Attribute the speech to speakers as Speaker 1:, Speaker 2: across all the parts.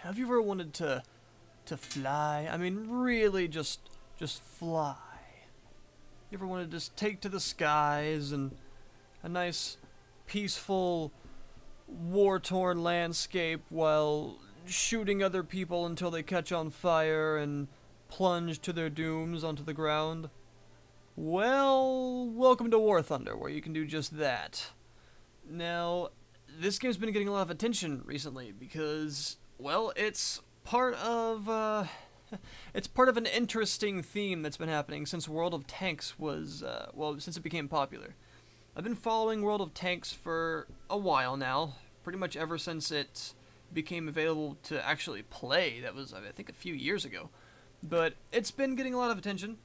Speaker 1: Have you ever wanted to fly? I mean, really just fly. You ever wanted to just take to the skies and a nice, peaceful, war-torn landscape while shooting other people until they catch on fire and plunge to their dooms onto the ground? Well, welcome to War Thunder, where you can do just that. Now, this game's been getting a lot of attention recently because, well, it's part of an interesting theme that's been happening since World of Tanks was, since it became popular. I've been following World of Tanks for a while now, pretty much ever since it became available to actually play. That was, I think, a few years ago. But it's been getting a lot of attention,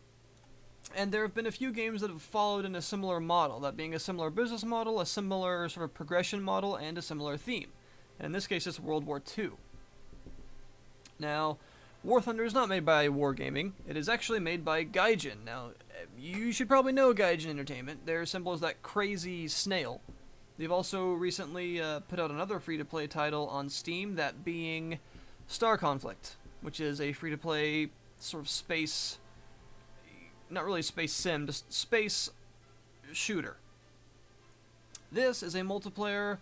Speaker 1: and there have been a few games that have followed in a similar model, that being a similar business model, a similar sort of progression model, and a similar theme. And in this case, it's World War II. Now, War Thunder is not made by Wargaming. It is actually made by Gaijin. Now, you should probably know Gaijin Entertainment. Their symbol is that crazy snail. They've also recently put out another free-to-play title on Steam, that being Star Conflict, which is a free-to-play sort of space, not really space sim, just space shooter. This is a multiplayer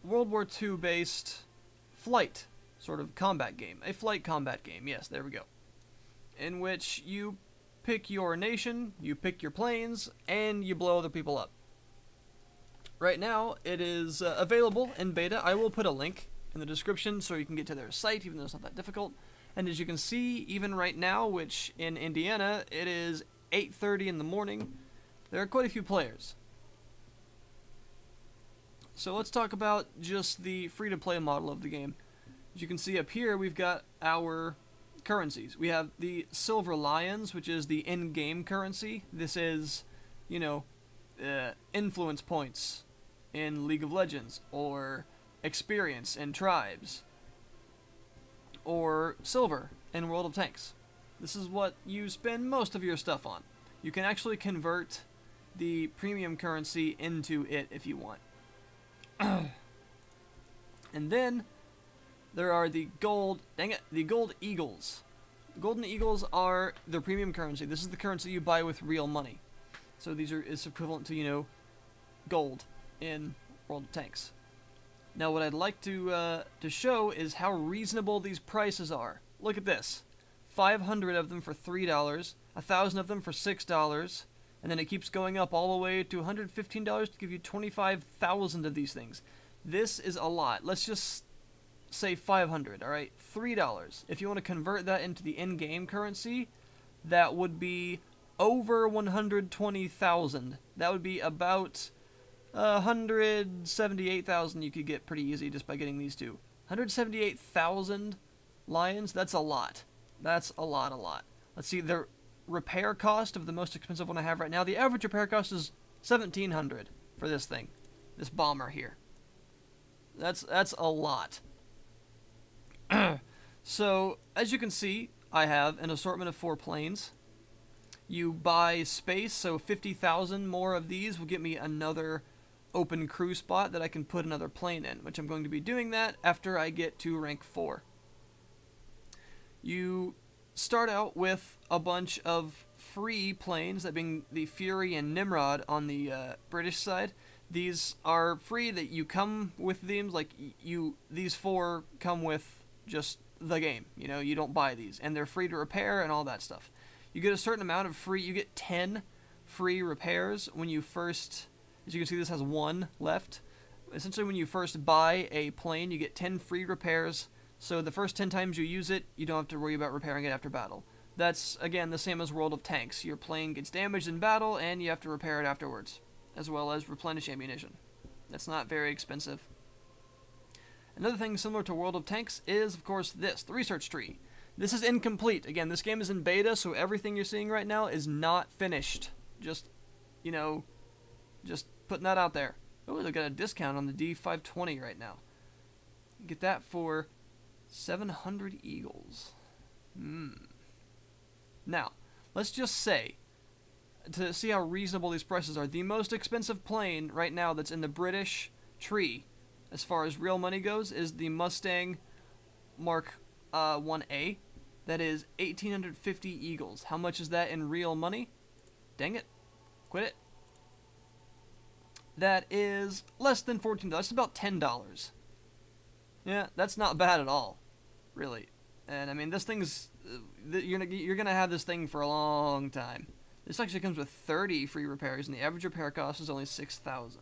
Speaker 1: World War II based flight sort of combat game. A flight combat game, yes, there we go. In which you pick your nation, you pick your planes, and you blow other people up. Right now, it is available in beta. I will put a link in the description so you can get to their site, even though it's not that difficult. And as you can see, even right now, which in Indiana, it is 8:30 in the morning, there are quite a few players. So let's talk about just the free-to-play model of the game. As you can see up here, we've got our currencies. We have the Silver Lions, which is the in-game currency. This is, you know, influence points in League of Legends, or experience in Tribes, or silver in World of Tanks. This is what you spend most of your stuff on. You can actually convert the premium currency into it if you want. And then there are the gold, the gold eagles. Golden eagles are the premium currency. This is the currency you buy with real money. So these are, it's equivalent to, you know, gold in World of Tanks. Now what I'd like to show is how reasonable these prices are. Look at this. 500 of them for $3, 1,000 of them for $6, and then it keeps going up all the way to $115 to give you 25,000 of these things. This is a lot. Let's just say 500, alright? $3. If you want to convert that into the in-game currency, that would be over 120,000. That would be about 178,000 you could get pretty easy just by getting these two. 178,000 lions, that's a lot. That's a lot. Let's see, the repair cost of the most expensive one I have right now, the average repair cost is 1,700 for this thing. This bomber here. That's a lot. So, as you can see, I have an assortment of 4 planes. You buy space, so 50,000 more of these will get me another open crew spot that I can put another plane in, which I'm going to be doing that after I get to rank 4. You start out with a bunch of free planes, that being the Fury and Nimrod on the British side. These are free, that you come with them, like these 4 come with just the game, you know, you don't buy these, and they're free to repair and all that stuff. You get a certain amount of free, you get 10 free repairs when you first, as you can see this has 1 left. Essentially when you first buy a plane, you get 10 free repairs, so the first 10 times you use it, you don't have to worry about repairing it after battle. That's, again, the same as World of Tanks. Your plane gets damaged in battle, and you have to repair it afterwards, as well as replenish ammunition. That's not very expensive. Another thing similar to World of Tanks is, of course, this, the research tree. This is incomplete. Again, this game is in beta, so everything you're seeing right now is not finished. Just, you know, just putting that out there. Oh, they got a discount on the D520 right now. Get that for 700 eagles. Now, let's just say, to see how reasonable these prices are, the most expensive plane right now that's in the British tree, as far as real money goes, is the Mustang Mark 1A. That is 1,850 eagles. How much is that in real money? Dang it. Quit it. That is less than $14. That's about $10. Yeah, that's not bad at all, really. And I mean, this thing's you're gonna have this thing for a long time. This actually comes with 30 free repairs, and the average repair cost is only 6,000.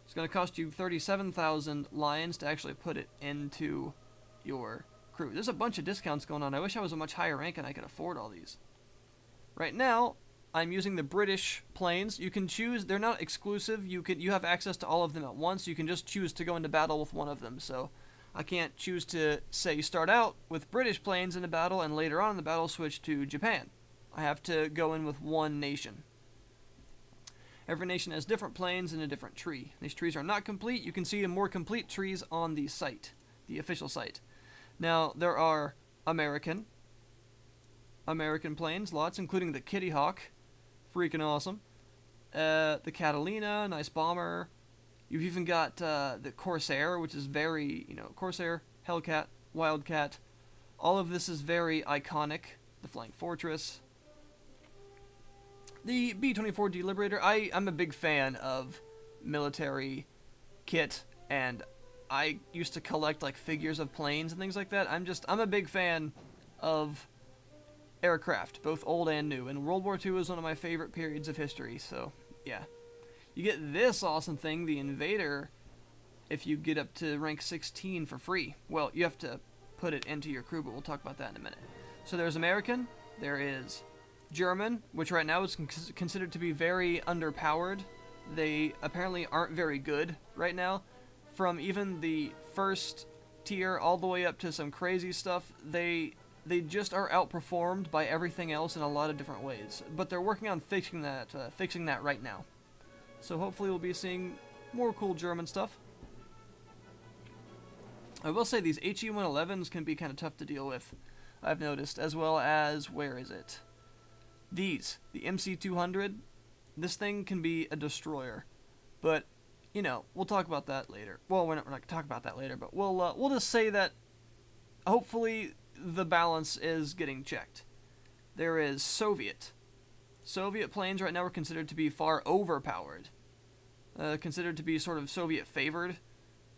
Speaker 1: It's gonna cost you 37,000 lions to actually put it into your crew. There's a bunch of discounts going on. I wish I was a much higher rank and I could afford all these. Right now, I'm using the British planes. You can choose, they're not exclusive. You have access to all of them at once. You can just choose to go into battle with one of them. So I can't choose to, say, start out with British planes in a battle and later on in the battle switch to Japan. I have to go in with one nation. Every nation has different planes and a different tree. These trees are not complete. You can see the more complete trees on the site, the official site. Now, there are American planes, lots, including the Kitty Hawk. Freaking awesome. The Catalina, nice bomber. You've even got the Corsair, which is very, Corsair, Hellcat, Wildcat. All of this is very iconic. The Flying Fortress. The B-24D Liberator. I'm a big fan of military kit, and I used to collect like figures of planes and things like that. I'm a big fan of aircraft, both old and new, and World War II is one of my favorite periods of history, so yeah. You get this awesome thing, the Invader, if you get up to rank 16 for free. Well, you have to put it into your crew, but we'll talk about that in a minute. So there's American, there is German, which right now is considered to be very underpowered. They apparently aren't very good right now. From even the first tier all the way up to some crazy stuff, they just are outperformed by everything else in a lot of different ways. But they're working on fixing that right now. So hopefully we'll be seeing more cool German stuff. I will say these HE-111s can be kind of tough to deal with, I've noticed, as well as, where is it? The MC-200, this thing can be a destroyer. But, we'll talk about that later. Well, we're not going to talk about that later, but we'll just say that hopefully the balance is getting checked. There is Soviet. Soviet planes right now are considered to be far overpowered. Considered to be sort of Soviet favored.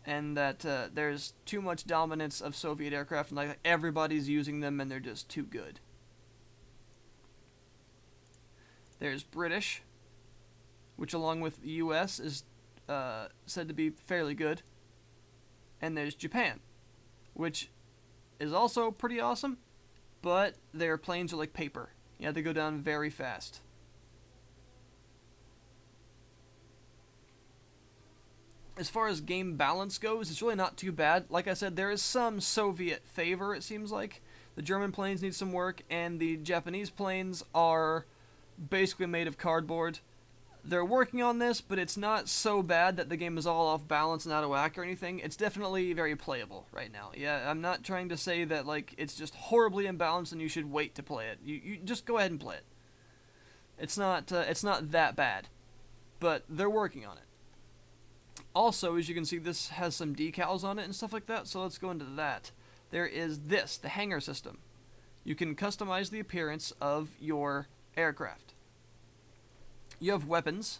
Speaker 1: And that there's too much dominance of Soviet aircraft, and like everybody's using them and they're just too good. There's British, which along with the US is said to be fairly good. And there's Japan, which is also pretty awesome, but their planes are like paper. Yeah, they go down very fast. As far as game balance goes, it's really not too bad. Like I said, there is some Soviet favor, it seems like. The German planes need some work, and the Japanese planes are basically made of cardboard. They're working on this, but it's not so bad that the game is all off balance and out of whack or anything. It's definitely very playable right now. Yeah, I'm not trying to say that like it's just horribly imbalanced and you should wait to play it. You just go ahead and play it. It's not that bad, but they're working on it. Also, as you can see, this has some decals on it and stuff like that, so let's go into that. There is the Hangar System. You can customize the appearance of your aircraft. You have weapons.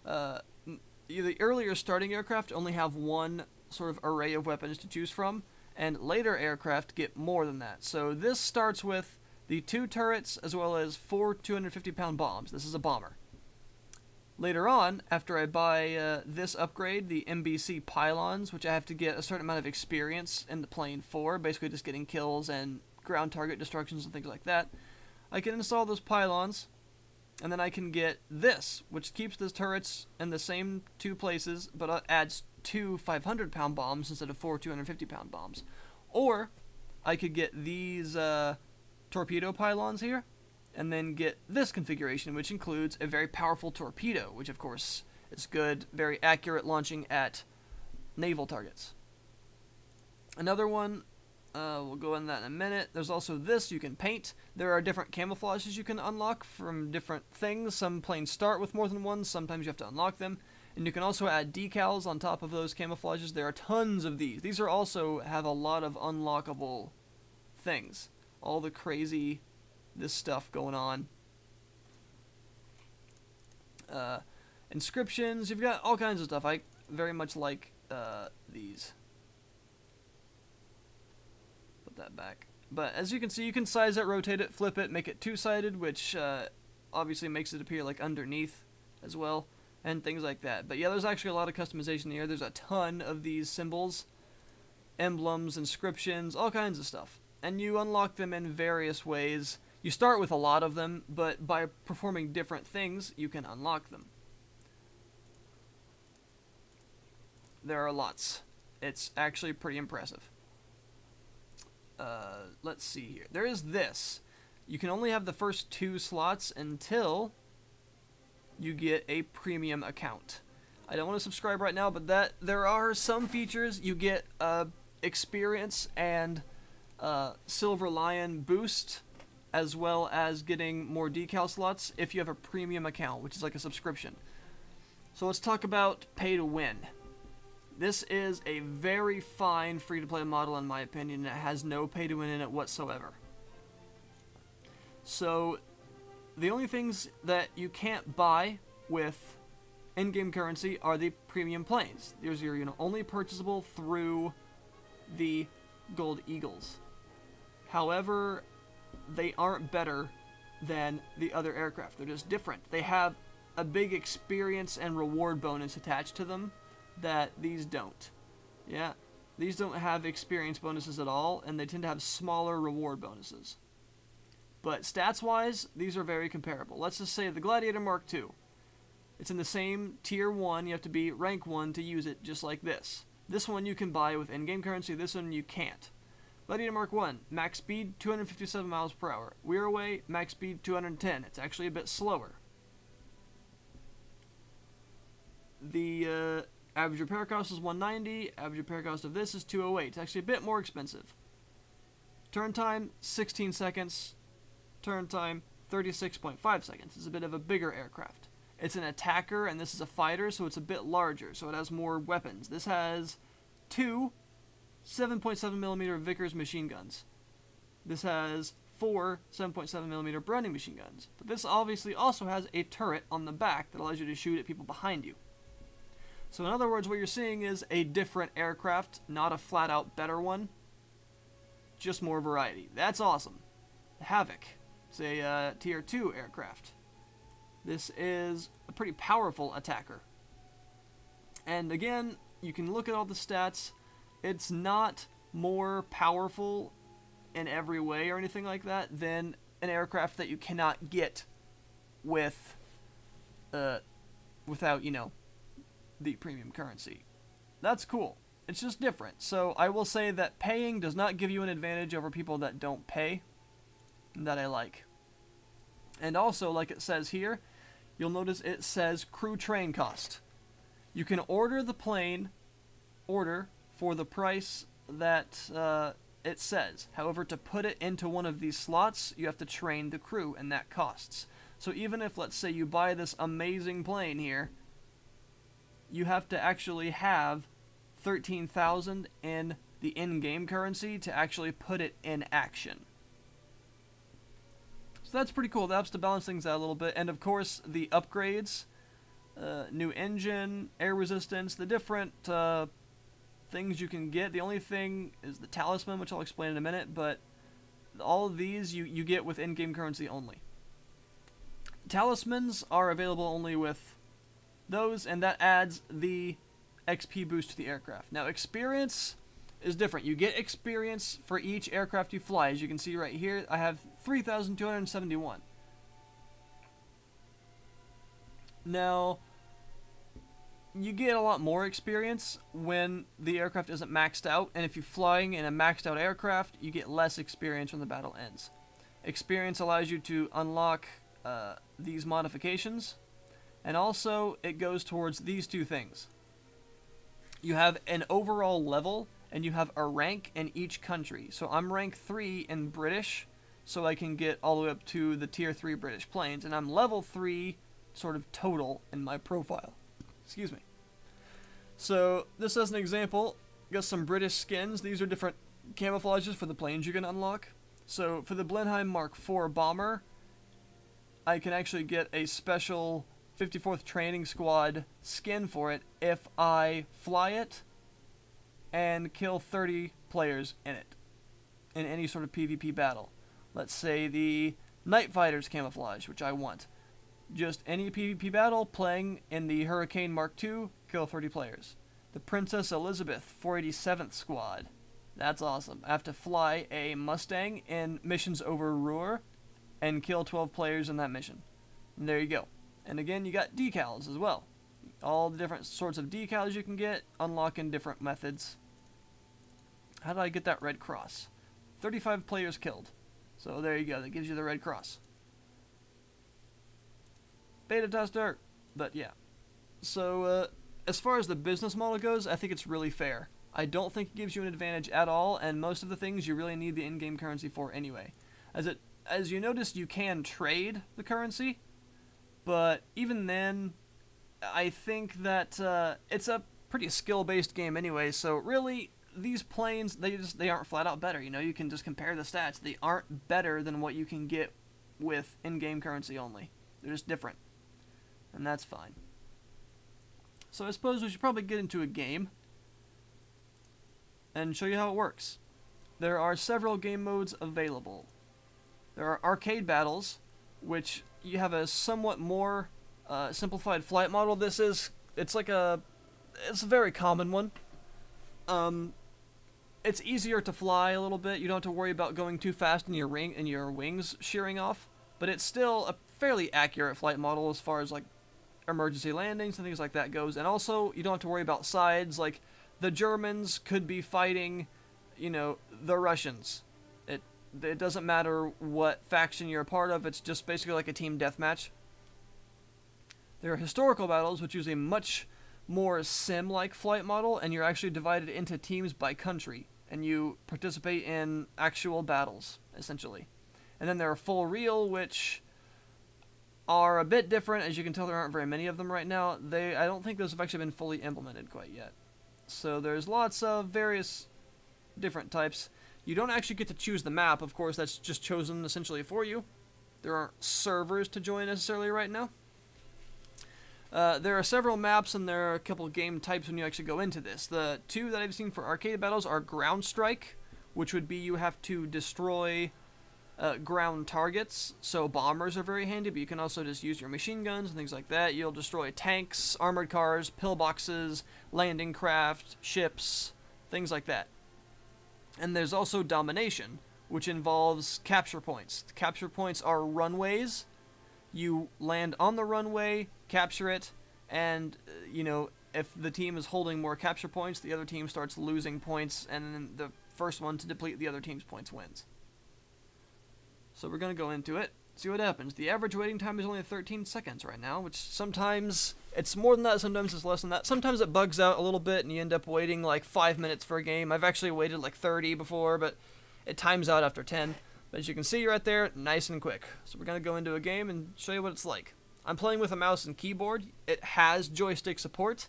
Speaker 1: The earlier starting aircraft only have one sort of array of weapons to choose from, and later aircraft get more than that. So this starts with the 2 turrets as well as 4 250-pound bombs. This is a bomber. Later on, after I buy this upgrade, the MBC pylons, which I have to get a certain amount of experience in the plane for, basically just getting kills and ground target destructions and things like that, I can install those pylons, and then I can get this, which keeps the turrets in the same 2 places, but adds 2 500-pound bombs instead of 4 250-pound bombs. Or I could get these torpedo pylons here, and then get this configuration, which includes a very powerful torpedo, which of course is good, very accurate launching at naval targets. Another one, we'll go in that in a minute. There's also this you can paint. There are different camouflages you can unlock from different things. Some planes start with more than one, sometimes you have to unlock them. And you can also add decals on top of those camouflages. There are tons of these. These are also have a lot of unlockable things. All the crazy, this stuff going on. Inscriptions. You've got all kinds of stuff. I very much like these. Put that back. But as you can see, you can size it, rotate it, flip it, make it two-sided, which obviously makes it appear like underneath as well, and things like that. But yeah, there's actually a lot of customization here. There's a ton of these symbols, emblems, inscriptions, all kinds of stuff. And you unlock them in various ways. You start with a lot of them, but by performing different things, you can unlock them. There are lots. It's actually pretty impressive. Let's see here. There is this. You can only have the first 2 slots until you get a premium account. I don't want to subscribe right now, but there are some features. You get experience and Silver Lion boost, as well as getting more decal slots if you have a premium account, which is like a subscription. So let's talk about pay to win. This is a very fine free-to-play model in my opinion. It has no pay-to-win in it whatsoever. So, the only things that you can't buy with in-game currency are the premium planes. These are only purchasable through the Gold Eagles. However, they aren't better than the other aircraft. They're just different. They have a big experience and reward bonus attached to them that these don't. Yeah, these don't have experience bonuses at all, and they tend to have smaller reward bonuses. But stats-wise, these are very comparable. Let's just say the Gladiator Mark II. It's in the same tier 1. You have to be rank 1 to use it, just like this. This one you can buy with in-game currency. This one you can't. Gladiator Mark I, max speed 257 miles per hour. Weirway, max speed 210. It's actually a bit slower. The average repair cost is 190. Average repair cost of this is 208. It's actually a bit more expensive. Turn time 16 seconds. Turn time 36.5 seconds. It's a bit of a bigger aircraft. It's an attacker, and this is a fighter, so it's a bit larger, so it has more weapons. This has 2 7.7mm Vickers machine guns. This has 4 7.7mm Browning machine guns. But this obviously also has a turret on the back that allows you to shoot at people behind you. So in other words, what you're seeing is a different aircraft, not a flat-out better one. Just more variety. That's awesome. Havoc. It's a tier 2 aircraft. This is a pretty powerful attacker. And again, you can look at all the stats. It's not more powerful in every way or anything like that than an aircraft that you cannot get with, without, the premium currency. That's cool. It's just different. So I will say that paying does not give you an advantage over people that don't pay. That I like. And also, like it says here, you'll notice it says crew train cost. You can order the plane, for the price that it says. However, to put it into one of these slots, you have to train the crew, and that costs. So even if, let's say, you buy this amazing plane here, you have to actually have 13,000 in the in-game currency to actually put it in action. So that's pretty cool. That helps to balance things out a little bit. And of course, the upgrades, new engine, air resistance, the different things you can get. The only thing is the talisman, which I'll explain in a minute, but all of these you get with in-game currency only. Talismans are available only with those, and that adds the XP boost to the aircraft. Now, experience is different. You get experience for each aircraft you fly. As you can see right here, I have 3,271. Now, you get a lot more experience when the aircraft isn't maxed out, and if you're flying in a maxed out aircraft, you get less experience when the battle ends. Experience allows you to unlock these modifications, and also it goes towards these two things. You have an overall level, and you have a rank in each country. So I'm rank 3 in British, so I can get all the way up to the tier 3 British planes, and I'm level 3 sort of total in my profile. Excuse me. So this as an example, got some British skins. These are different camouflages for the planes you can unlock. So for the Blenheim Mark IV bomber, I can actually get a special 54th Training Squad skin for it if I fly it and kill 30 players in it in any sort of PvP battle. Let's say the Night Fighters camouflage, which I want. Just any PvP battle playing in the Hurricane Mark II, kill 30 players. The Princess Elizabeth 487th Squad. That's awesome. I have to fly a Mustang in missions over Ruhr and kill 12 players in that mission. And there you go. And again, you got decals as well. All the different sorts of decals you can get, unlock in different methods. How did I get that red cross? 35 players killed. So there you go. That gives you the red cross. Beta tester. But yeah. So as far as the business model goes, I think it's really fair. I don't think it gives you an advantage at all, and most of the things you really need the in-game currency for anyway. As you noticed, you can trade the currency, but even then, I think that it's a pretty skill-based game anyway, so really, these planes, they aren't flat out better, you know, you can just compare the stats. They aren't better than what you can get with in-game currency only. They're just different, and that's fine. So I suppose we should probably get into a game and show you how it works. There are several game modes available. There are arcade battles, which you have a somewhat more simplified flight model. It's a very common one. It's easier to fly a little bit. You don't have to worry about going too fast and your wings shearing off, but it's still a fairly accurate flight model as far as like emergency landings and things like that goes. And also, you don't have to worry about sides. Like, the Germans could be fighting, you know, the Russians. It doesn't matter what faction you're a part of. It's just basically like a team deathmatch. There are historical battles, which use a much more sim-like flight model, and you're actually divided into teams by country, and you participate in actual battles, essentially. And then there are full real, which are a bit different. As you can tell, there aren't very many of them right now. I don't think those have actually been fully implemented quite yet. So there's lots of various different types. You don't actually get to choose the map, of course, that's just chosen essentially for you. There aren't servers to join necessarily right now. There are several maps and there are a couple of game types when you actually go into this. The two that I've seen for arcade battles are ground strike, which would be you have to destroy ground targets. So bombers are very handy, but you can also just use your machine guns and things like that. You'll destroy tanks, armored cars, pillboxes, landing craft, ships, things like that. And there's also domination, which involves capture points. The capture points are runways. You land on the runway, capture it, and, you know, if the team is holding more capture points, the other team starts losing points, and then the first one to deplete the other team's points wins. So we're going to go into it, see what happens. The average waiting time is only 13 seconds right now, which sometimes it's more than that, sometimes it's less than that. Sometimes it bugs out a little bit and you end up waiting like 5 minutes for a game. I've actually waited like 30 before, but it times out after 10. But as you can see right there, nice and quick. So we're going to go into a game and show you what it's like. I'm playing with a mouse and keyboard. It has joystick support,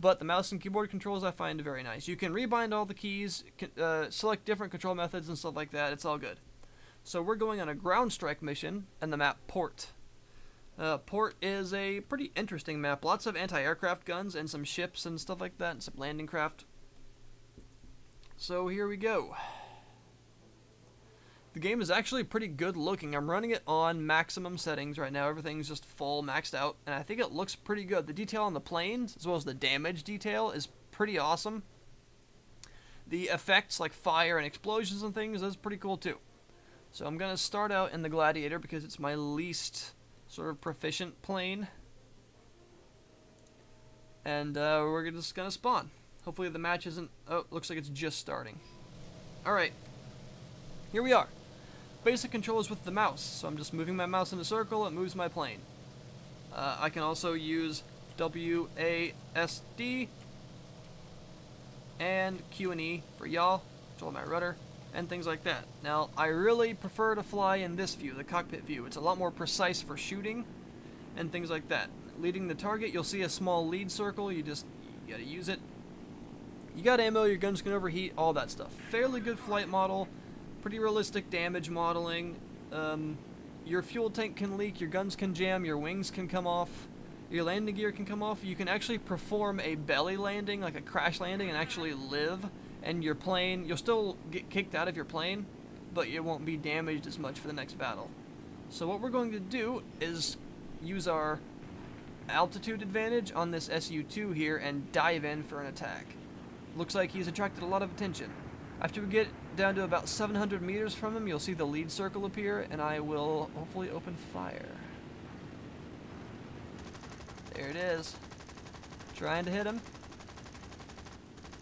Speaker 1: but the mouse and keyboard controls I find very nice. You can rebind all the keys, select different control methods and stuff like that. It's all good. So we're going on a ground strike mission, and the map Port. Port is a pretty interesting map. Lots of anti-aircraft guns and some ships and stuff like that, and some landing craft. So here we go. The game is actually pretty good looking. I'm running it on maximum settings right now. Everything's just full maxed out, and I think it looks pretty good. The detail on the planes, as well as the damage detail, is pretty awesome. The effects, like fire and explosions and things, is pretty cool too. So I'm going to start out in the Gladiator because it's my least sort of proficient plane. And we're just going to spawn. Hopefully the match isn't... Oh, looks like it's just starting. Alright. Here we are. Basic controls with the mouse. So I'm just moving my mouse in a circle. It moves my plane. I can also use WASD and Q and E for yaw, control my rudder, and things like that. Now, I really prefer to fly in this view, the cockpit view. It's a lot more precise for shooting and things like that. leading the target, you'll see a small lead circle. You gotta use it. You got ammo, your guns can overheat, all that stuff. Fairly good flight model, pretty realistic damage modeling. Your fuel tank can leak, your guns can jam, your wings can come off, your landing gear can come off. You can actually perform a belly landing, like a crash landing, and actually live. And your plane, you'll still get kicked out of your plane, but you won't be damaged as much for the next battle. So what we're going to do is use our altitude advantage on this SU-2 here and dive in for an attack. Looks like he's attracted a lot of attention. After we get down to about 700 meters from him, you'll see the lead circle appear, and I will hopefully open fire. There it is. Trying to hit him.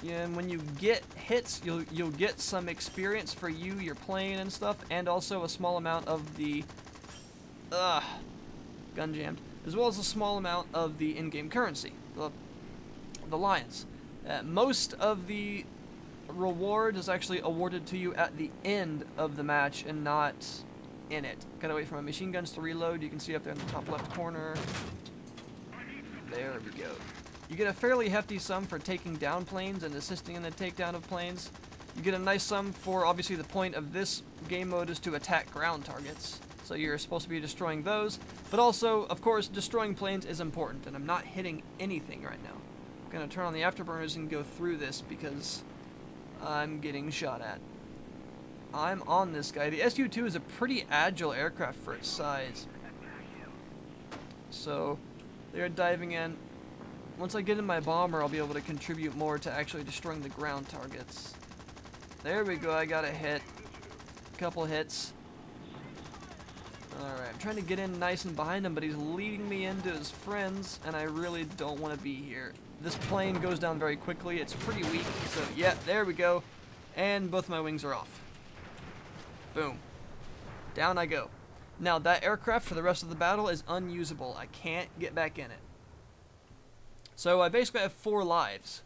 Speaker 1: Yeah, and when you get hits, you'll get some experience for you, your plane and stuff, and also a small amount of the gun jammed, as well as a small amount of the in-game currency, the lions. Most of the reward is actually awarded to you at the end of the match and not in it. Gotta wait for my machine guns to reload. You can see up there in the top left corner. There we go. You get a fairly hefty sum for taking down planes and assisting in the takedown of planes. You get a nice sum for, obviously the point of this game mode is to attack ground targets. So you're supposed to be destroying those. But also, of course, destroying planes is important, and I'm not hitting anything right now. I'm going to turn on the afterburners and go through this because I'm getting shot at. I'm on this guy. The SU-2 is a pretty agile aircraft for its size. So they're diving in. Once I get in my bomber, I'll be able to contribute more to actually destroying the ground targets. There we go, I got a hit. Couple hits. Alright, I'm trying to get in nice and behind him, but he's leading me into his friends, and I really don't want to be here. This plane goes down very quickly, it's pretty weak, so yeah, there we go. And both my wings are off. Boom. Down I go. Now, that aircraft for the rest of the battle is unusable. I can't get back in it. So I basically have 4 lives.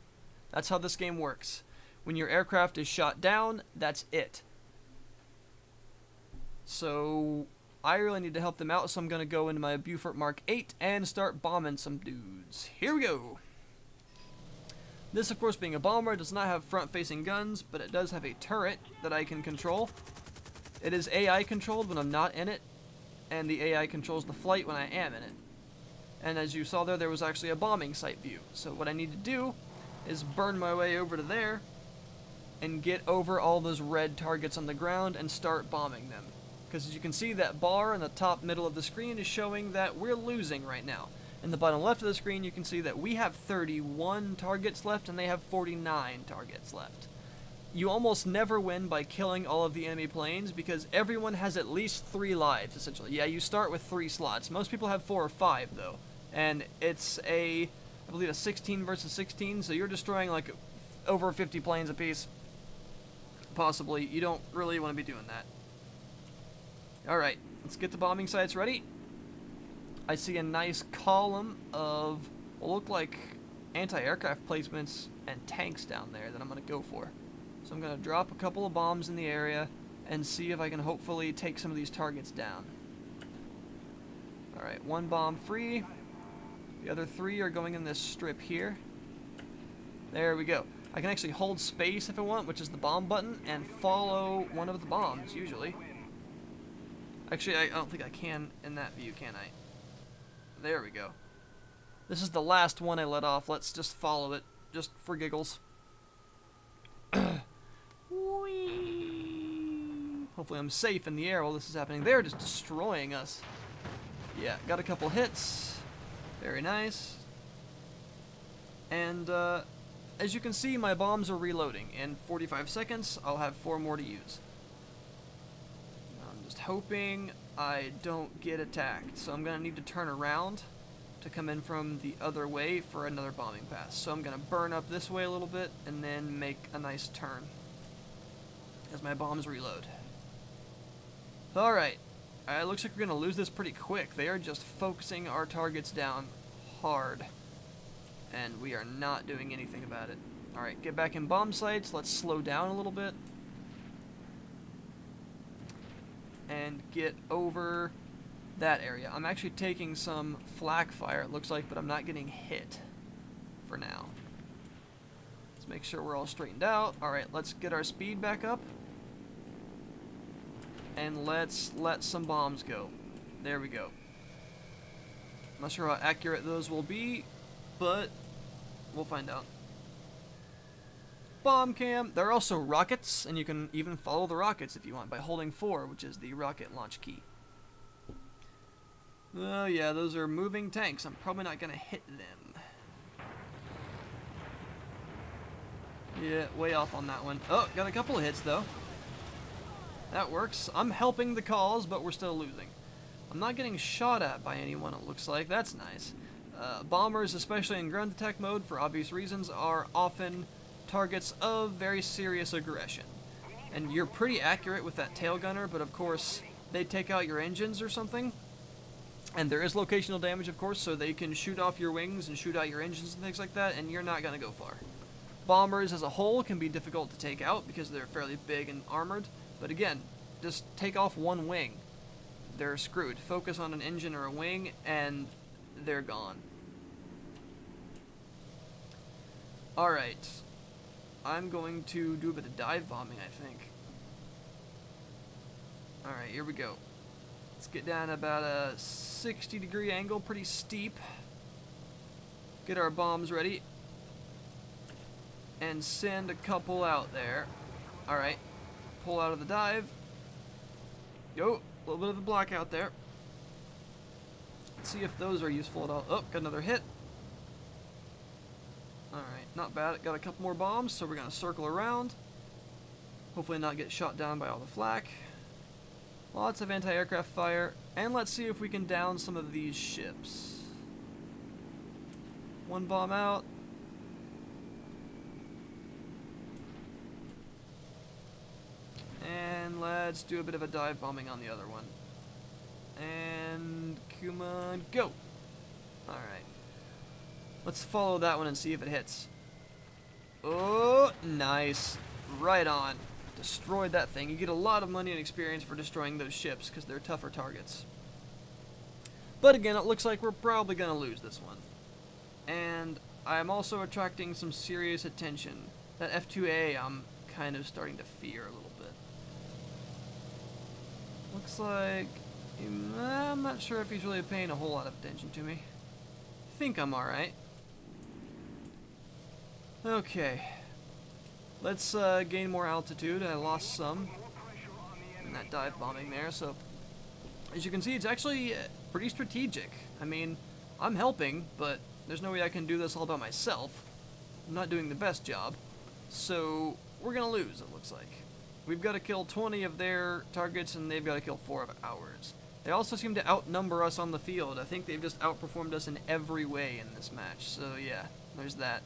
Speaker 1: That's how this game works. When your aircraft is shot down, that's it. So I really need to help them out, so I'm going to go into my Buford Mark 8 and start bombing some dudes. Here we go. This, of course, being a bomber, does not have front-facing guns, but it does have a turret that I can control. It is AI controlled when I'm not in it, and the AI controls the flight when I am in it. And as you saw there was actually a bombing site view. So what I need to do is burn my way over to there and get over all those red targets on the ground and start bombing them. Because as you can see, that bar in the top middle of the screen is showing that we're losing right now. In the bottom left of the screen, you can see that we have 31 targets left and they have 49 targets left. You almost never win by killing all of the enemy planes because everyone has at least 3 lives, essentially. Yeah, you start with 3 slots. Most people have 4 or 5, though. And it's I believe a 16 versus 16, so you're destroying like over 50 planes apiece. Possibly. You don't really want to be doing that. Alright, let's get the bombing sites ready. I see a nice column of what look like anti-aircraft placements and tanks down there that I'm going to go for. So I'm going to drop a couple of bombs in the area and see if I can hopefully take some of these targets down. Alright, 1 bomb free. The other 3 are going in this strip here. There we go. I can actually hold space if I want, which is the bomb button, and follow one of the bombs, usually. Actually, I don't think I can in that view, can I? There we go. This is the last one I let off. Let's just follow it, just for giggles. Whee! Hopefully I'm safe in the air while this is happening. They're just destroying us. Yeah, got a couple hits. Very nice. And as you can see, my bombs are reloading. In 45 seconds, I'll have 4 more to use. I'm just hoping I don't get attacked. So I'm going to need to turn around to come in from the other way for another bombing pass. So I'm going to burn up this way a little bit and then make a nice turn as my bombs reload. Alright. It looks like we're going to lose this pretty quick. They are just focusing our targets down hard. And we are not doing anything about it. Alright, get back in bomb sites. Let's slow down a little bit. And get over that area. I'm actually taking some flak fire, it looks like, but I'm not getting hit for now. Let's make sure we're all straightened out. Alright, let's get our speed back up. And let's let some bombs go. There we go. Not sure how accurate those will be, but we'll find out. Bomb cam. There are also rockets, and you can even follow the rockets if you want by holding 4, which is the rocket launch key. Oh yeah, those are moving tanks. I'm probably not going to hit them. Yeah, way off on that one. Oh, got a couple of hits though. That works. I'm helping the cause, but we're still losing. I'm not getting shot at by anyone, it looks like. That's nice. Bombers, especially in ground attack mode, for obvious reasons, are often targets of very serious aggression. And you're pretty accurate with that tail gunner, but of course, they take out your engines or something. And there is locational damage, of course, so they can shoot off your wings and shoot out your engines and things like that, and you're not going to go far. Bombers as a whole can be difficult to take out because they're fairly big and armored, but again, just take off one wing. They're screwed. Focus on an engine or a wing, and they're gone. Alright. I'm going to do a bit of dive bombing, I think. Alright, here we go. Let's get down about a 60-degree angle, pretty steep. Get our bombs ready. And send a couple out there. Alright. Pull out of the dive. Go. A little bit of a blackout there. Let's see if those are useful at all. Oh, got another hit. Alright, not bad. Got a couple more bombs, so we're going to circle around. Hopefully not get shot down by all the flak. Lots of anti-aircraft fire. And let's see if we can down some of these ships. One bomb out. And let's do a bit of a dive bombing on the other one. And come on, go! Alright. Let's follow that one and see if it hits. Oh, nice. Right on. Destroyed that thing. You get a lot of money and experience for destroying those ships because they're tougher targets. But again, it looks like we're probably going to lose this one. And I'm also attracting some serious attention. That F2A I'm kind of starting to fear a little bit. Looks like... I'm not sure if he's really paying a whole lot of attention to me. I think I'm alright. Okay. Let's gain more altitude. I lost some in that dive bombing there, so... As you can see, it's actually pretty strategic. I mean, I'm helping, but there's no way I can do this all by myself. I'm not doing the best job. So, we're gonna lose, it looks like. We've got to kill 20 of their targets, and they've got to kill 4 of ours. They also seem to outnumber us on the field. I think they've just outperformed us in every way in this match. So, yeah, there's that.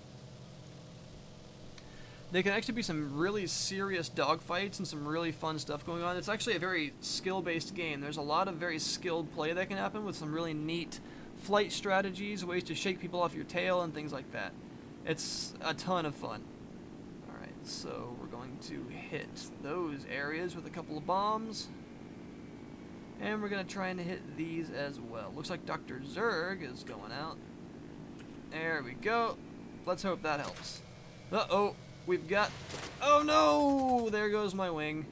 Speaker 1: They can actually be some really serious dogfights and some really fun stuff going on. It's actually a very skill-based game. There's a lot of very skilled play that can happen with some really neat flight strategies, ways to shake people off your tail, and things like that. It's a ton of fun. Alright, so we're going to hit those areas with a couple of bombs. And we're going to try and hit these as well. Looks like Dr. Zurg is going out. There we go. Let's hope that helps. Uh-oh. We've got... Oh no! There goes my wing.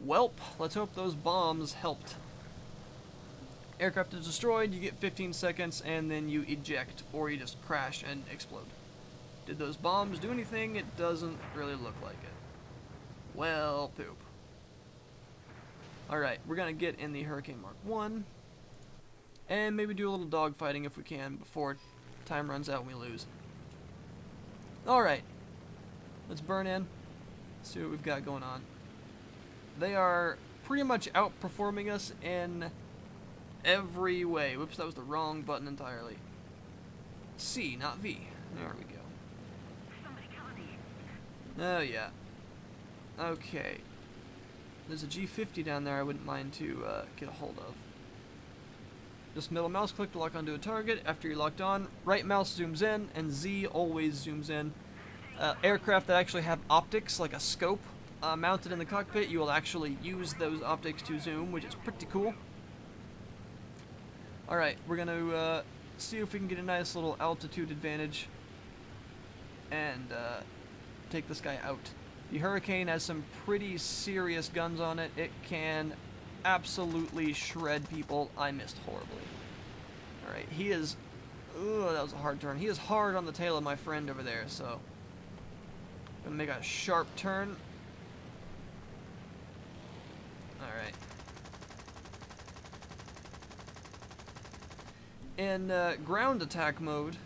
Speaker 1: Welp. Let's hope those bombs helped. Aircraft is destroyed, you get 15 seconds, and then you eject, or you just crash and explode. Did those bombs do anything? It doesn't really look like it. Well, poop. Alright, we're going to get in the Hurricane Mark 1, and maybe do a little dogfighting if we can before time runs out and we lose. Alright. Let's burn in, see what we've got going on. They are pretty much outperforming us in every way. Whoops, that was the wrong button entirely. C, not V. There we go. Oh, yeah. Okay. There's a G50 down there I wouldn't mind to get a hold of. Just middle mouse click to lock onto a target. After you're locked on, right mouse zooms in, and Z always zooms in. Aircraft that actually have optics, like a scope, mounted in the cockpit, you will actually use those optics to zoom, which is pretty cool. Alright, we're going to see if we can get a nice little altitude advantage and take this guy out. The Hurricane has some pretty serious guns on it. It can absolutely shred people. I missed horribly. Alright, he is... Ooh, that was a hard turn. He is hard on the tail of my friend over there, so... Gonna make a sharp turn. Alright. In ground attack mode,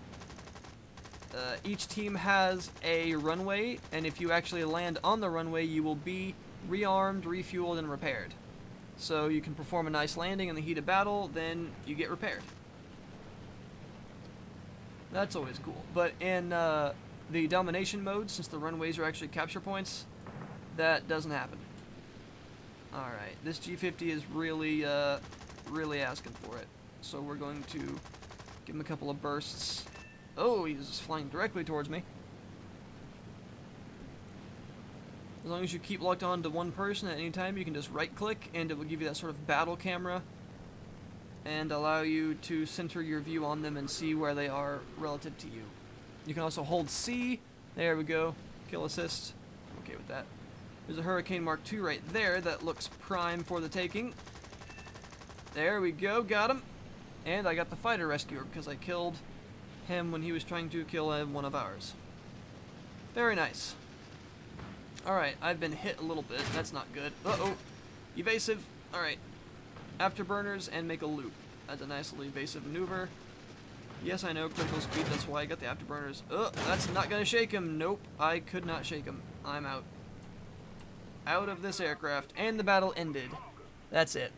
Speaker 1: each team has a runway, and if you actually land on the runway, you will be rearmed, refueled, and repaired. So you can perform a nice landing in the heat of battle, then you get repaired. That's always cool. But in the domination mode, since the runways are actually capture points, that doesn't happen. Alright, this G50 is really, really asking for it. So we're going to give him a couple of bursts. Oh, he's flying directly towards me. As long as you keep locked on to one person at any time, you can just right-click, and it will give you that sort of battle camera and allow you to center your view on them and see where they are relative to you. You can also hold C. There we go. Kill assist. I'm okay with that. There's a Hurricane Mark II right there that looks prime for the taking. There we go. Got him. And I got the fighter rescuer because I killed him when he was trying to kill one of ours. Very nice. Alright, I've been hit a little bit. That's not good. Uh-oh. Evasive. Alright. Afterburners and make a loop. That's a nice little evasive maneuver. Yes, I know, critical speed, that's why I got the afterburners. Oh, that's not gonna shake him. Nope, I could not shake him. I'm out. Out of this aircraft. And the battle ended. That's it.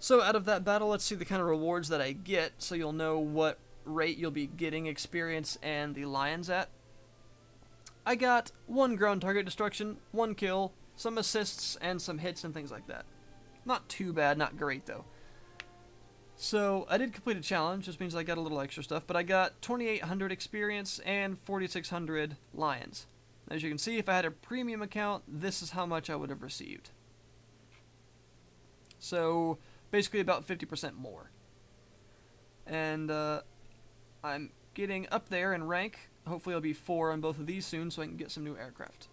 Speaker 1: So out of that battle, let's see the kind of rewards that I get, so you'll know what rate you'll be getting experience and the lions at. I got 1 ground target destruction, 1 kill, some assists, and some hits and things like that. Not too bad, not great though. So I did complete a challenge, which means I got a little extra stuff, but I got 2,800 experience and 4,600 lions. As you can see, if I had a premium account, this is how much I would have received. So basically about 50% more. And I'm getting up there in rank. Hopefully I'll be 4 on both of these soon so I can get some new aircraft.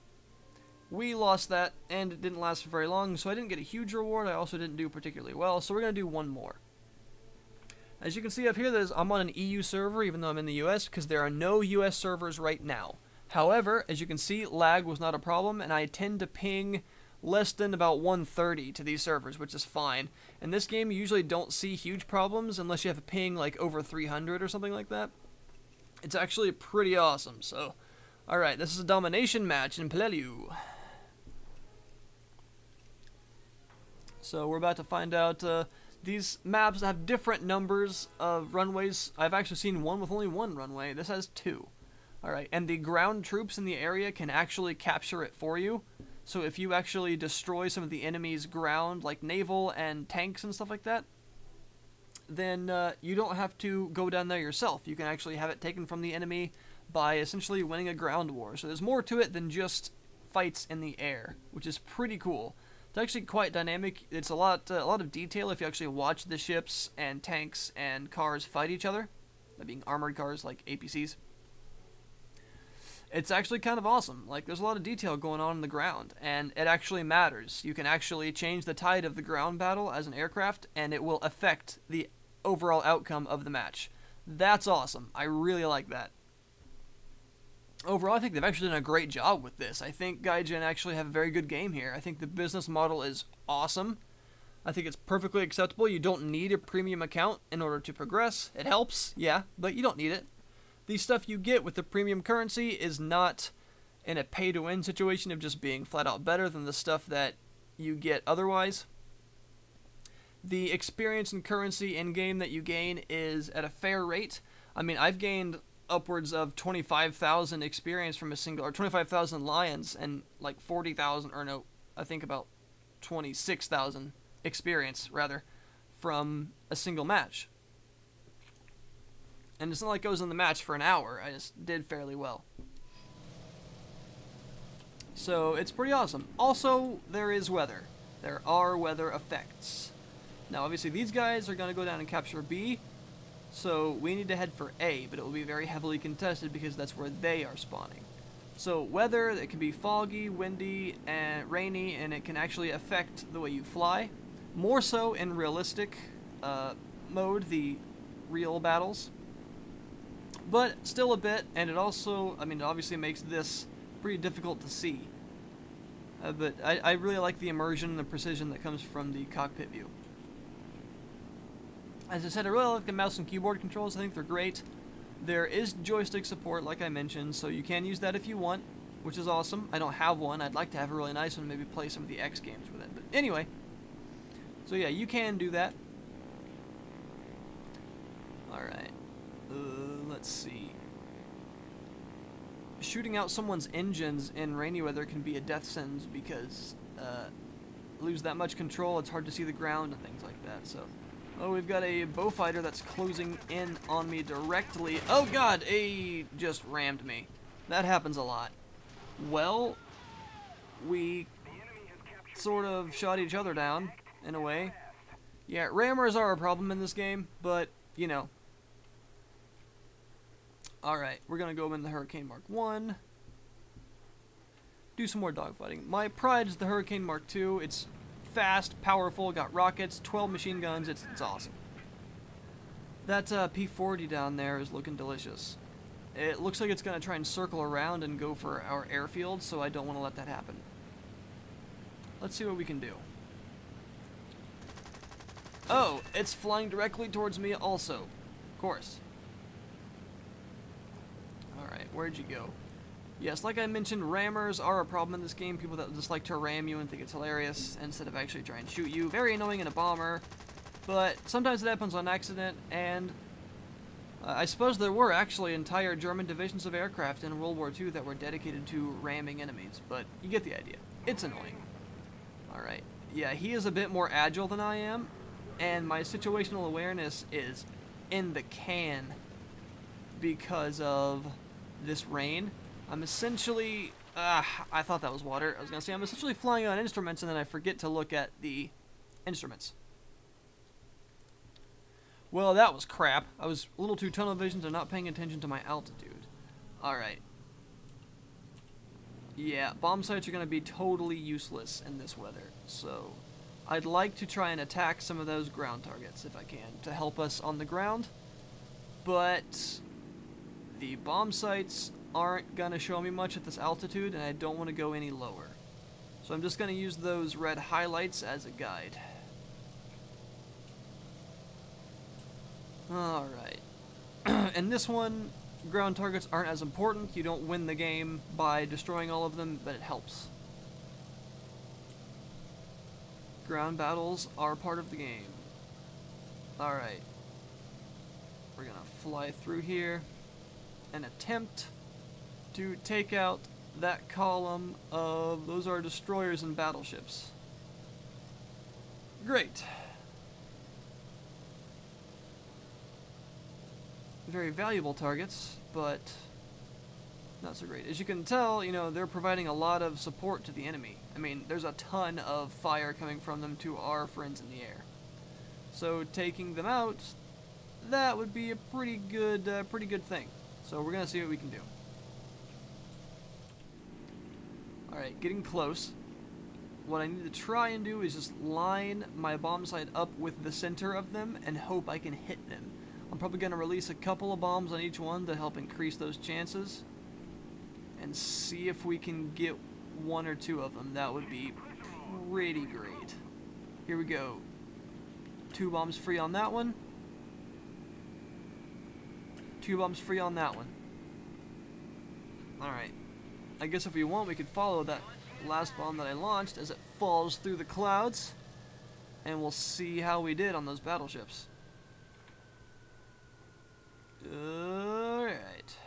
Speaker 1: We lost that, and it didn't last for very long, so I didn't get a huge reward. I also didn't do particularly well, so we're going to do one more. As you can see up here, I'm on an EU server, even though I'm in the US, because there are no US servers right now. However, as you can see, lag was not a problem, and I tend to ping less than about 130 to these servers, which is fine. In this game, you usually don't see huge problems unless you have a ping like over 300 or something like that. It's actually pretty awesome, so... Alright, this is a domination match in Peleliu. So we're about to find out, these maps have different numbers of runways. I've actually seen one with only 1 runway. This has 2. Alright, and the ground troops in the area can actually capture it for you. So if you actually destroy some of the enemy's ground, like naval and tanks and stuff like that, then you don't have to go down there yourself. You can actually have it taken from the enemy by essentially winning a ground war. So there's more to it than just fights in the air, which is pretty cool. It's actually quite dynamic. It's a lot of detail if you actually watch the ships and tanks and cars fight each other, that being armored cars like APCs. It's actually kind of awesome. Like, there's a lot of detail going on in the ground, and it actually matters. You can actually change the tide of the ground battle as an aircraft, and it will affect the overall outcome of the match. That's awesome. I really like that. Overall, I think they've actually done a great job with this. I think Gaijin actually have a very good game here. I think the business model is awesome. I think it's perfectly acceptable. You don't need a premium account in order to progress. It helps, yeah, but you don't need it. The stuff you get with the premium currency is not in a pay-to-win situation of just being flat-out better than the stuff that you get otherwise. The experience and currency in-game that you gain is at a fair rate. I mean, I've gained upwards of 25,000 experience from a single, or 25,000 lions, and like 40,000, or no, I think about 26,000 experience, rather, from a single match. And it's not like I was in the match for an hour. I just did fairly well. So it's pretty awesome. Also, there is weather. there are weather effects. Now, obviously, these guys are going to go down and capture B, so we need to head for A, but it will be very heavily contested because that's where they are spawning. So, weather, it can be foggy, windy, and rainy, and it can actually affect the way you fly. More so in realistic mode, the real battles. But still a bit, and it also, I mean, it obviously makes this pretty difficult to see. But I really like the immersion and the precision that comes from the cockpit view. As I said, I really like the mouse and keyboard controls. I think they're great. There is joystick support, like I mentioned, so you can use that if you want, which is awesome. I don't have one. I'd like to have a really nice one, maybe play some of the X games with it. But anyway, so yeah, you can do that. Alright, let's see. Shooting out someone's engines in rainy weather can be a death sentence because lose that much control, it's hard to see the ground and things like that. So, oh, we've got a bow fighter that's closing in on me directly. Oh god, he just rammed me. That happens a lot. Well, we sort of shot each other down, in a way. Yeah, rammers are a problem in this game, but, you know. Alright, we're gonna go in the Hurricane Mark 1. Do some more dogfighting. My pride is the Hurricane Mark 2. It's fast, powerful, got rockets, 12 machine guns, it's awesome. That P-40 down there is looking delicious. It looks like it's going to try and circle around and go for our airfield, so I don't want to let that happen. Let's see what we can do. Oh, it's flying directly towards me also. Of course. Alright, where'd you go? Yes, like I mentioned, rammers are a problem in this game. People that just like to ram you and think it's hilarious instead of actually trying to shoot you. Very annoying in a bomber, but sometimes it happens on accident, and I suppose there were actually entire German divisions of aircraft in World War II that were dedicated to ramming enemies, but you get the idea. It's annoying. Alright, yeah, he is a bit more agile than I am, and my situational awareness is in the can because of this rain. I'm essentially, I thought that was water. I was going to say I'm essentially flying on instruments and then I forget to look at the instruments. Well, that was crap. I was a little too tunnel visioned and not paying attention to my altitude. Alright. Yeah, bomb sites are going to be totally useless in this weather. So, I'd like to try and attack some of those ground targets if I can to help us on the ground. But the bomb sites aren't going to show me much at this altitude, and I don't want to go any lower. So I'm just going to use those red highlights as a guide. Alright. And this one, ground targets aren't as important. You don't win the game by destroying all of them, but it helps. Ground battles are part of the game. Alright. We're going to fly through here and attempt to take out that column of, those are destroyers and battleships. Great. Very valuable targets, but not so great. As you can tell, you know, they're providing a lot of support to the enemy. I mean, there's a ton of fire coming from them to our friends in the air. So taking them out, that would be a pretty good thing. So we're gonna see what we can do. Alright, getting close. What I need to try and do is just line my bomb sight up with the center of them and hope I can hit them. I'm probably going to release a couple of bombs on each one to help increase those chances. And see if we can get one or two of them. That would be pretty great. Here we go. 2 bombs free on that one. 2 bombs free on that one. Alright. I guess if we want, we could follow that last bomb that I launched as it falls through the clouds, and we'll see how we did on those battleships. Alright.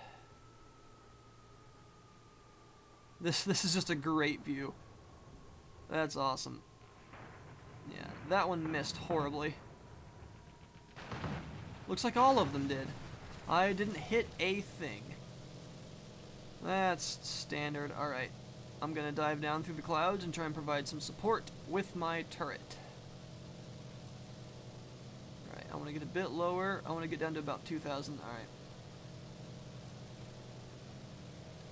Speaker 1: This is just a great view. That's awesome. Yeah, that one missed horribly. Looks like all of them did. I didn't hit a thing. That's standard. Alright. I'm gonna dive down through the clouds and try and provide some support with my turret. Alright, I want to get a bit lower. I want to get down to about 2,000. Alright.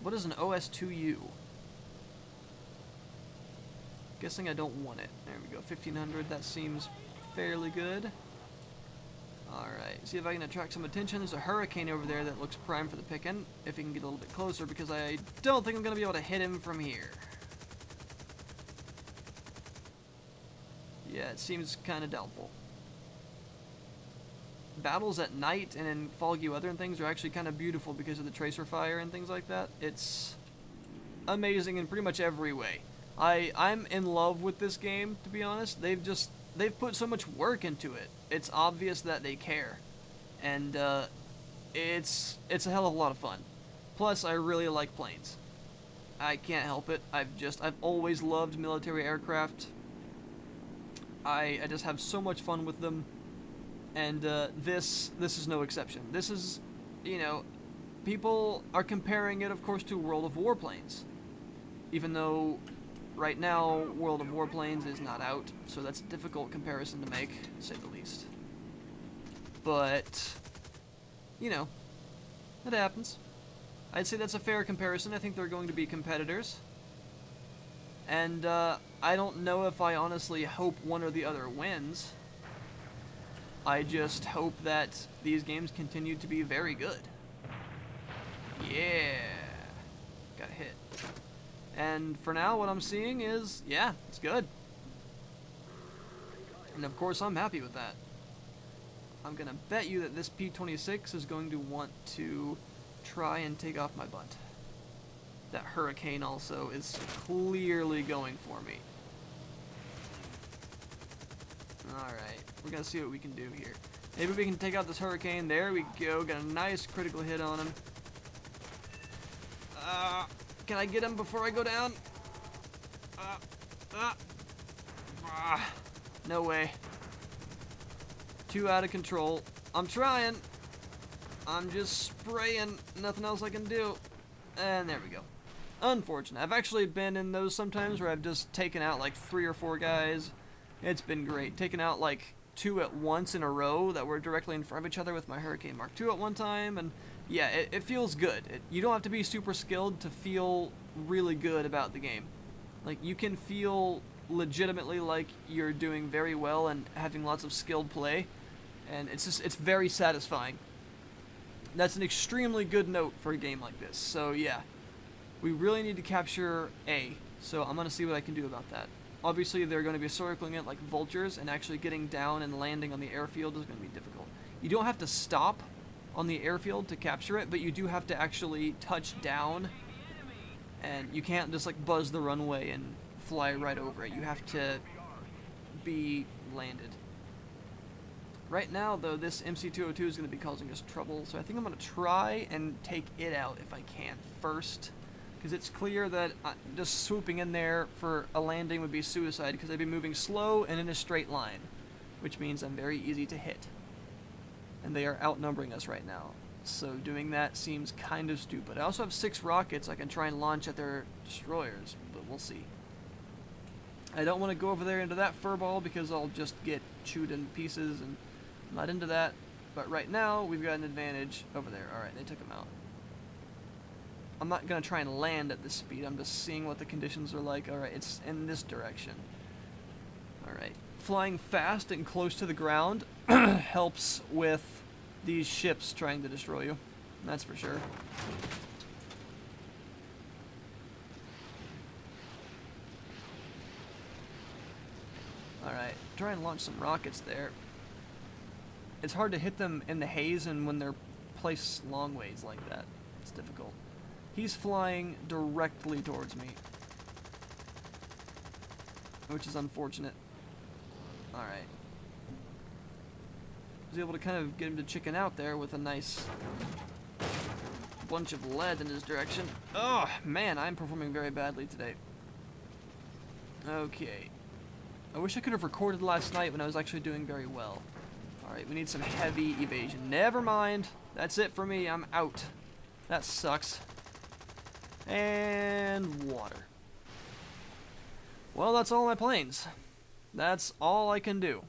Speaker 1: What is an OS2U? Guessing I don't want it. There we go, 1,500. That seems fairly good. Alright, see if I can attract some attention. There's a hurricane over there that looks prime for the picking, if he can get a little bit closer, because I don't think I'm going to be able to hit him from here. Yeah, it seems kind of doubtful. Battles at night and in foggy weather and things are actually kind of beautiful because of the tracer fire and things like that. It's amazing in pretty much every way. I'm in love with this game, to be honest. They've put so much work into it. It's obvious that they care, and it's a hell of a lot of fun. Plus, I really like planes. I can't help it. I've always loved military aircraft. I just have so much fun with them, and this is no exception. This is, you know, people are comparing it, of course, to World of Warplanes, even though right now, World of Warplanes is not out, so that's a difficult comparison to make, to say the least. But, you know, it happens. I'd say that's a fair comparison. I think they're going to be competitors. And, I don't know if I honestly hope one or the other wins. I just hope that these games continue to be very good. Yeah! Got hit. And for now, what I'm seeing is, yeah, it's good. And of course, I'm happy with that. I'm going to bet you that this P-26 is going to want to try and take off my butt. That hurricane also is clearly going for me. Alright, we're going to see what we can do here. Maybe we can take out this hurricane. There we go. Got a nice critical hit on him. Can I get him before I go down? No way. Too out of control. I'm trying. I'm just spraying. Nothing else I can do. And there we go. Unfortunate. I've actually been in those sometimes where I've just taken out like 3 or 4 guys. It's been great. Taken out like 2 at once in a row that were directly in front of each other with my Hurricane Mark II at one time, and yeah, it feels good. You don't have to be super skilled to feel really good about the game. Like, you can feel legitimately like you're doing very well and having lots of skilled play, and it's very satisfying. That's an extremely good note for a game like this. So yeah, we really need to capture A, so I'm going to see what I can do about that. Obviously, they're going to be circling it like vultures, and actually getting down and landing on the airfield is going to be difficult. You don't have to stop on the airfield to capture it, but you do have to actually touch down, and you can't just like buzz the runway and fly right over it. You have to be landed. Right now, though, this MC-202 is going to be causing us trouble, so I think I'm going to try and take it out if I can first, because it's clear that just swooping in there for a landing would be suicide, because I'd be moving slow and in a straight line, which means I'm very easy to hit. And they are outnumbering us right now, so doing that seems kind of stupid. I also have 6 rockets I can try and launch at their destroyers, but we'll see. I don't want to go over there into that furball because I'll just get chewed in pieces, and I'm not into that. But right now, we've got an advantage over there. Alright, they took him out. I'm not going to try and land at this speed. I'm just seeing what the conditions are like. Alright, it's in this direction. Alright. Flying fast and close to the ground helps with these ships trying to destroy you. That's for sure. Alright, try and launch some rockets there. It's hard to hit them in the haze and when they're placed long ways like that. It's difficult. He's flying directly towards me, which is unfortunate. Alright. Was able to kind of get him to chicken out there with a nice bunch of lead in his direction. Oh, man, I'm performing very badly today. Okay. I wish I could have recorded last night when I was actually doing very well. Alright, we need some heavy evasion. Never mind. That's it for me. I'm out. That sucks. And water. Well, that's all my planes. That's all I can do.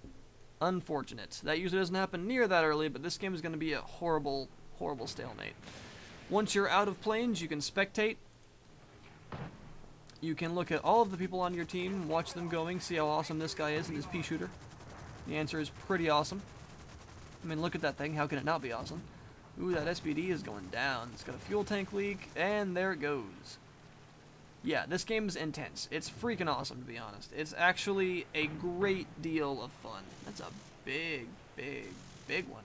Speaker 1: Unfortunate. That usually doesn't happen near that early, but this game is going to be a horrible, horrible stalemate. Once you're out of planes, you can spectate. You can look at all of the people on your team, watch them going, see how awesome this guy is in his pea shooter. The answer is pretty awesome. I mean, look at that thing. How can it not be awesome? Ooh, that SBD is going down. It's got a fuel tank leak, and there it goes. Yeah, this game is intense. It's freaking awesome, to be honest. It's actually a great deal of fun. That's a big, big, big one.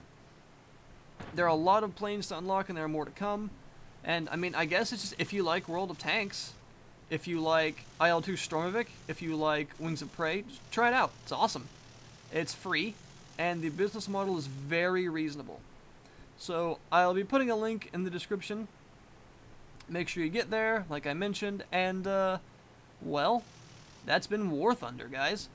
Speaker 1: There are a lot of planes to unlock, and there are more to come. And, I mean, I guess it's just if you like World of Tanks, if you like IL-2 Stormovik, if you like Wings of Prey, just try it out. It's awesome. It's free, and the business model is very reasonable. So, I'll be putting a link in the description. Make sure you get there, like I mentioned, and, well, that's been War Thunder, guys.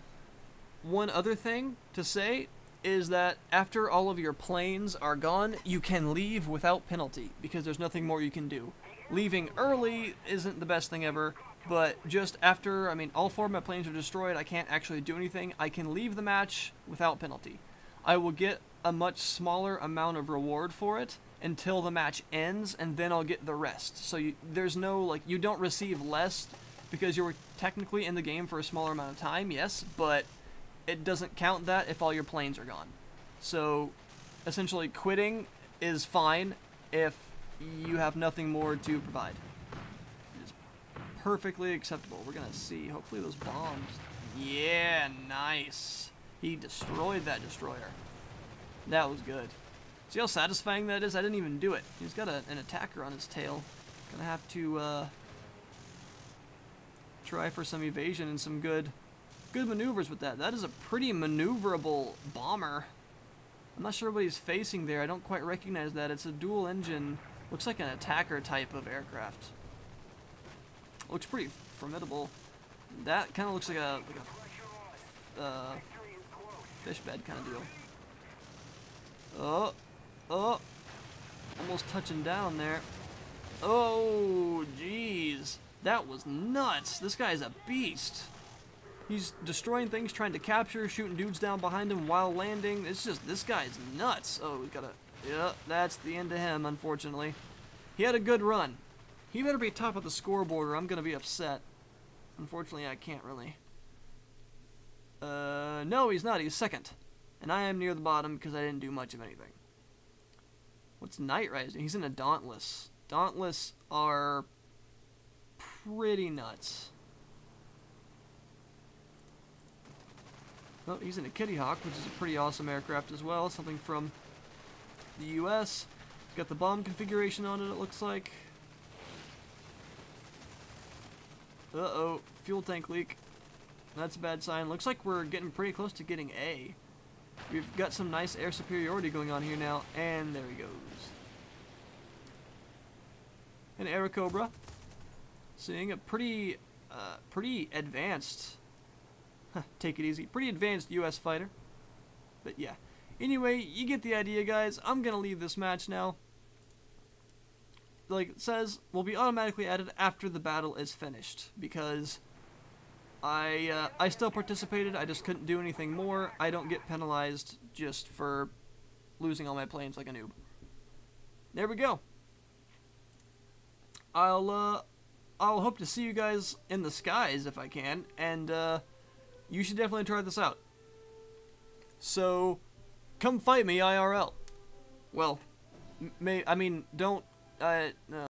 Speaker 1: One other thing to say is that after all of your planes are gone, you can leave without penalty, because there's nothing more you can do. Leaving early isn't the best thing ever, but just after, I mean, all 4 of my planes are destroyed, I can't actually do anything. I can leave the match without penalty. I will get a much smaller amount of reward for it until the match ends, and then I'll get the rest. So there's no, like, you don't receive less because you were technically in the game for a smaller amount of time, yes, but it doesn't count that if all your planes are gone. So, essentially, quitting is fine if you have nothing more to provide. It is perfectly acceptable. We're gonna see. Hopefully those bombs... Yeah, nice. He destroyed that destroyer. That was good. See how satisfying that is? I didn't even do it. He's got an attacker on his tail. Gonna have to try for some evasion and some good maneuvers with that. That is a pretty maneuverable bomber. I'm not sure what he's facing there. I don't quite recognize that. It's a dual engine. Looks like an attacker type of aircraft. Looks pretty formidable. That kind of looks like a fish bed kind of deal. Oh, almost touching down there. Oh, jeez. That was nuts. This guy's a beast. He's destroying things, trying to capture, shooting dudes down behind him while landing. It's just, this guy's nuts. Oh, we gotta, yeah, that's the end of him, unfortunately. He had a good run. He better be top of the scoreboard or I'm gonna be upset. Unfortunately, I can't really. No, he's not. He's second. And I am near the bottom because I didn't do much of anything. What's Night Rising? He's in a Dauntless. Dauntless are pretty nuts. Oh, he's in a Kitty Hawk, which is a pretty awesome aircraft as well. Something from the US. Got the bomb configuration on it, it looks like. Uh-oh. Fuel tank leak. That's a bad sign. Looks like we're getting pretty close to getting A. We've got some nice air superiority going on here now, and there he goes. An Aerocobra. Seeing a pretty advanced, take it easy, pretty advanced US fighter. But yeah. Anyway, you get the idea, guys. I'm gonna leave this match now. Like it says, will be automatically added after the battle is finished, because I still participated, I just couldn't do anything more. I don't get penalized just for losing all my planes like a noob. There we go. I'll hope to see you guys in the skies if I can, and you should definitely try this out. So, come fight me IRL. Well, I mean, don't, no.